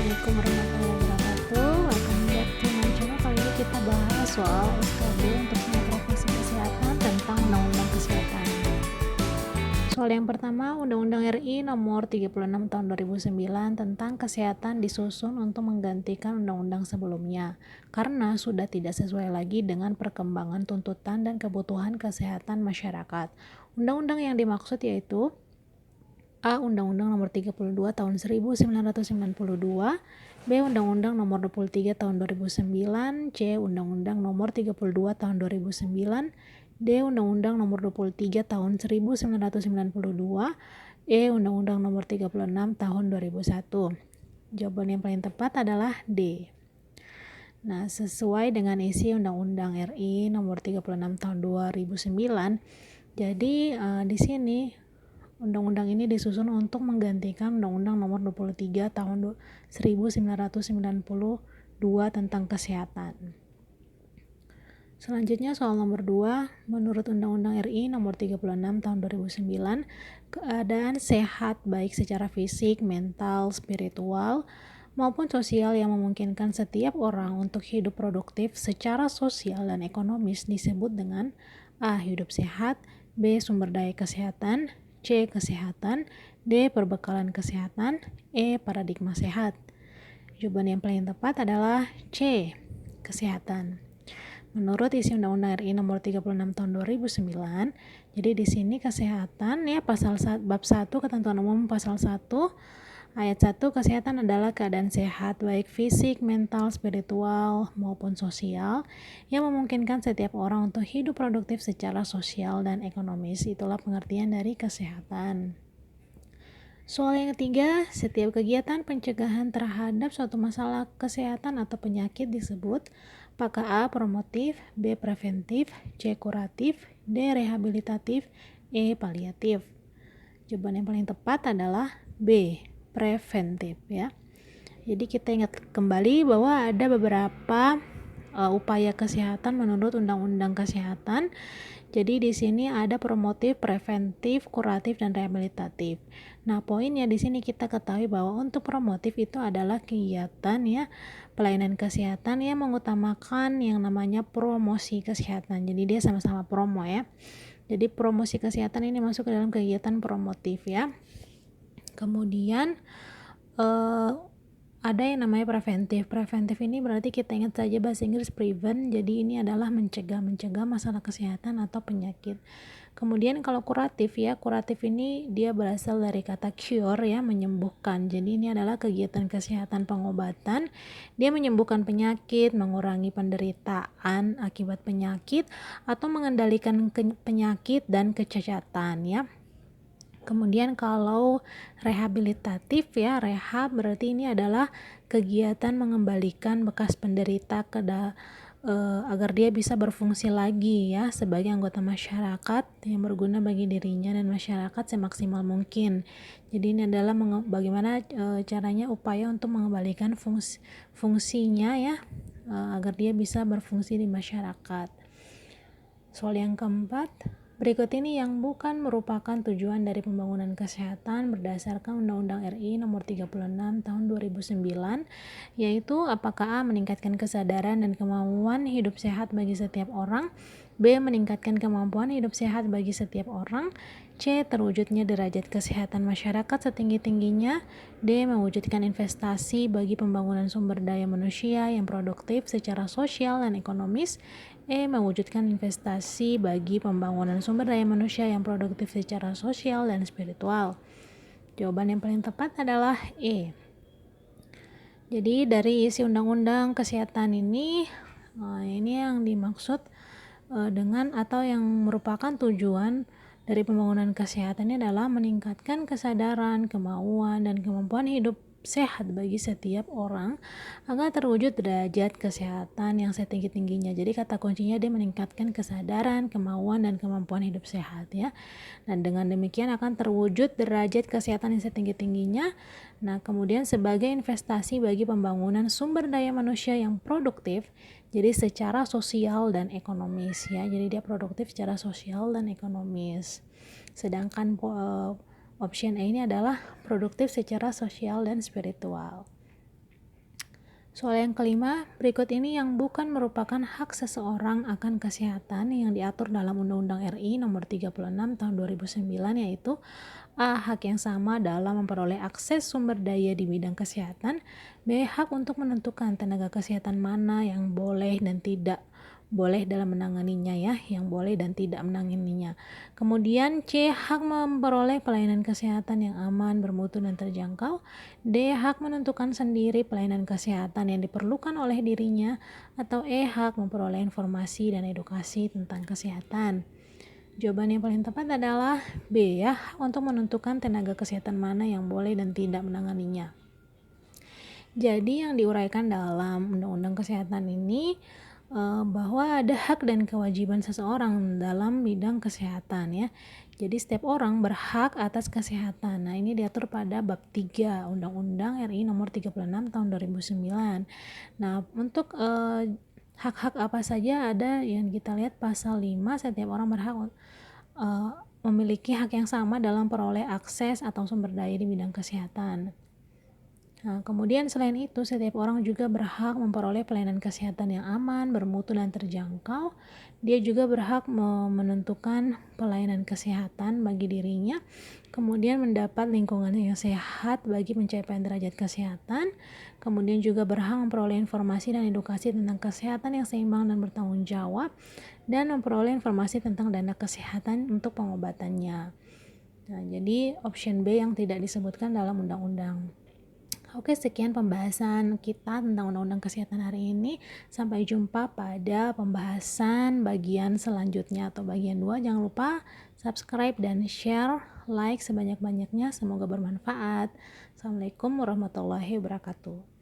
Assalamualaikum warahmatullahi wabarakatuh. Welcome back to my channel. Kali ini kita bahas soal SKB untuk profesi kesehatan tentang Undang-Undang Kesehatan. Soal yang pertama, Undang-Undang RI Nomor 36 Tahun 2009 tentang kesehatan disusun untuk menggantikan undang-undang sebelumnya karena sudah tidak sesuai lagi dengan perkembangan tuntutan dan kebutuhan kesehatan masyarakat. Undang-undang yang dimaksud yaitu A. Undang-Undang Nomor 32 Tahun 1992, B. Undang-Undang Nomor 23 Tahun 2009, C. Undang-Undang Nomor 32 Tahun 2009, D. Undang-Undang Nomor 23 Tahun 1992, E. Undang-Undang Nomor 36 Tahun 2001. Jawaban yang paling tepat adalah D. Nah, sesuai dengan isi Undang-Undang RI Nomor 36 Tahun 2009, jadi di sini Undang-undang ini disusun untuk menggantikan Undang-Undang Nomor 23 Tahun 1992 tentang kesehatan. Selanjutnya soal nomor 2, menurut Undang-Undang RI Nomor 36 Tahun 2009, keadaan sehat baik secara fisik, mental, spiritual, maupun sosial yang memungkinkan setiap orang untuk hidup produktif secara sosial dan ekonomis disebut dengan A. Hidup sehat, B. Sumber daya kesehatan, C. Kesehatan, D. Perbekalan kesehatan, E. Paradigma sehat. Jawaban yang paling tepat adalah C. Kesehatan. Menurut isi Undang-Undang RI Nomor 36 Tahun 2009, jadi di sini kesehatan ya bab 1 ketentuan umum pasal 1 ayat 1, kesehatan adalah keadaan sehat baik fisik, mental, spiritual maupun sosial yang memungkinkan setiap orang untuk hidup produktif secara sosial dan ekonomis. Itulah pengertian dari kesehatan. Soal yang ketiga, setiap kegiatan pencegahan terhadap suatu masalah kesehatan atau penyakit disebut apakah A. promotif, B. preventif, C. kuratif, D. rehabilitatif, E. paliatif. Jawaban yang paling tepat adalah B. preventif ya. Jadi kita ingat kembali bahwa ada beberapa upaya kesehatan menurut Undang-Undang Kesehatan. Jadi di sini ada promotif, preventif, kuratif, dan rehabilitatif. Nah, poinnya di sini kita ketahui bahwa untuk promotif itu adalah kegiatan ya pelayanan kesehatan yang mengutamakan yang namanya promosi kesehatan. Jadi dia sama-sama promo ya. Jadi promosi kesehatan ini masuk ke dalam kegiatan promotif ya. Kemudian ada yang namanya preventif. Preventif ini berarti kita ingat saja bahasa Inggris prevent. Jadi ini adalah mencegah masalah kesehatan atau penyakit. Kemudian kalau kuratif ya, kuratif ini dia berasal dari kata cure ya, menyembuhkan. Jadi ini adalah kegiatan kesehatan pengobatan. Dia menyembuhkan penyakit, mengurangi penderitaan akibat penyakit atau mengendalikan penyakit dan kecacatan ya. Kemudian kalau rehabilitatif ya, rehab berarti ini adalah kegiatan mengembalikan bekas penderita agar dia bisa berfungsi lagi ya sebagai anggota masyarakat yang berguna bagi dirinya dan masyarakat semaksimal mungkin. Jadi ini adalah bagaimana caranya upaya untuk mengembalikan fungsinya ya agar dia bisa berfungsi di masyarakat. Soal yang keempat, berikut ini yang bukan merupakan tujuan dari pembangunan kesehatan berdasarkan Undang-Undang RI Nomor 36 Tahun 2009, yaitu apakah A. meningkatkan kesadaran dan kemampuan hidup sehat bagi setiap orang, B. meningkatkan kemampuan hidup sehat bagi setiap orang, C. terwujudnya derajat kesehatan masyarakat setinggi-tingginya, D. mewujudkan investasi bagi pembangunan sumber daya manusia yang produktif secara sosial dan ekonomis, E. mewujudkan investasi bagi pembangunan sumber daya manusia yang produktif secara sosial dan spiritual. Jawaban yang paling tepat adalah E. Jadi dari isi Undang-Undang Kesehatan ini yang dimaksud dengan atau yang merupakan tujuan dari pembangunan kesehatan ini adalah meningkatkan kesadaran, kemauan, dan kemampuan hidup sehat bagi setiap orang agar terwujud derajat kesehatan yang setinggi-tingginya. Jadi kata kuncinya dia meningkatkan kesadaran, kemauan, dan kemampuan hidup sehat ya. Dan dengan demikian akan terwujud derajat kesehatan yang setinggi-tingginya. Nah, kemudian sebagai investasi bagi pembangunan sumber daya manusia yang produktif, jadi secara sosial dan ekonomis ya. Jadi dia produktif secara sosial dan ekonomis. Sedangkan option A ini adalah produktif secara sosial dan spiritual. Soal yang kelima, berikut ini yang bukan merupakan hak seseorang akan kesehatan yang diatur dalam Undang-Undang RI Nomor 36 Tahun 2009, yaitu A. Hak yang sama dalam memperoleh akses sumber daya di bidang kesehatan. B. Hak untuk menentukan tenaga kesehatan mana yang boleh dan tidak boleh dalam menanganinya, ya, yang boleh dan tidak menanganinya. Kemudian C. Hak memperoleh pelayanan kesehatan yang aman, bermutu dan terjangkau. D. Hak menentukan sendiri pelayanan kesehatan yang diperlukan oleh dirinya. Atau E. Hak memperoleh informasi dan edukasi tentang kesehatan. Jawaban yang paling tepat adalah B, ya, hak untuk menentukan tenaga kesehatan mana yang boleh dan tidak menanganinya. Jadi yang diuraikan dalam Undang-Undang Kesehatan ini bahwa ada hak dan kewajiban seseorang dalam bidang kesehatan, ya. Jadi setiap orang berhak atas kesehatan. Nah, ini diatur pada bab 3 Undang-Undang RI Nomor 36 Tahun 2009. Nah, untuk hak-hak apa saja ada yang kita lihat pasal 5, setiap orang berhak memiliki hak yang sama dalam peroleh akses atau sumber daya di bidang kesehatan. Nah, kemudian selain itu, setiap orang juga berhak memperoleh pelayanan kesehatan yang aman, bermutu, dan terjangkau. Dia juga berhak menentukan pelayanan kesehatan bagi dirinya, kemudian mendapat lingkungan yang sehat bagi pencapaian derajat kesehatan, kemudian juga berhak memperoleh informasi dan edukasi tentang kesehatan yang seimbang dan bertanggung jawab, dan memperoleh informasi tentang dana kesehatan untuk pengobatannya. Nah, jadi option B yang tidak disebutkan dalam undang-undang. Oke, sekian pembahasan kita tentang Undang-Undang Kesehatan hari ini. Sampai jumpa pada pembahasan bagian selanjutnya atau bagian 2. Jangan lupa subscribe dan share, like sebanyak-banyaknya. Semoga bermanfaat. Assalamualaikum warahmatullahi wabarakatuh.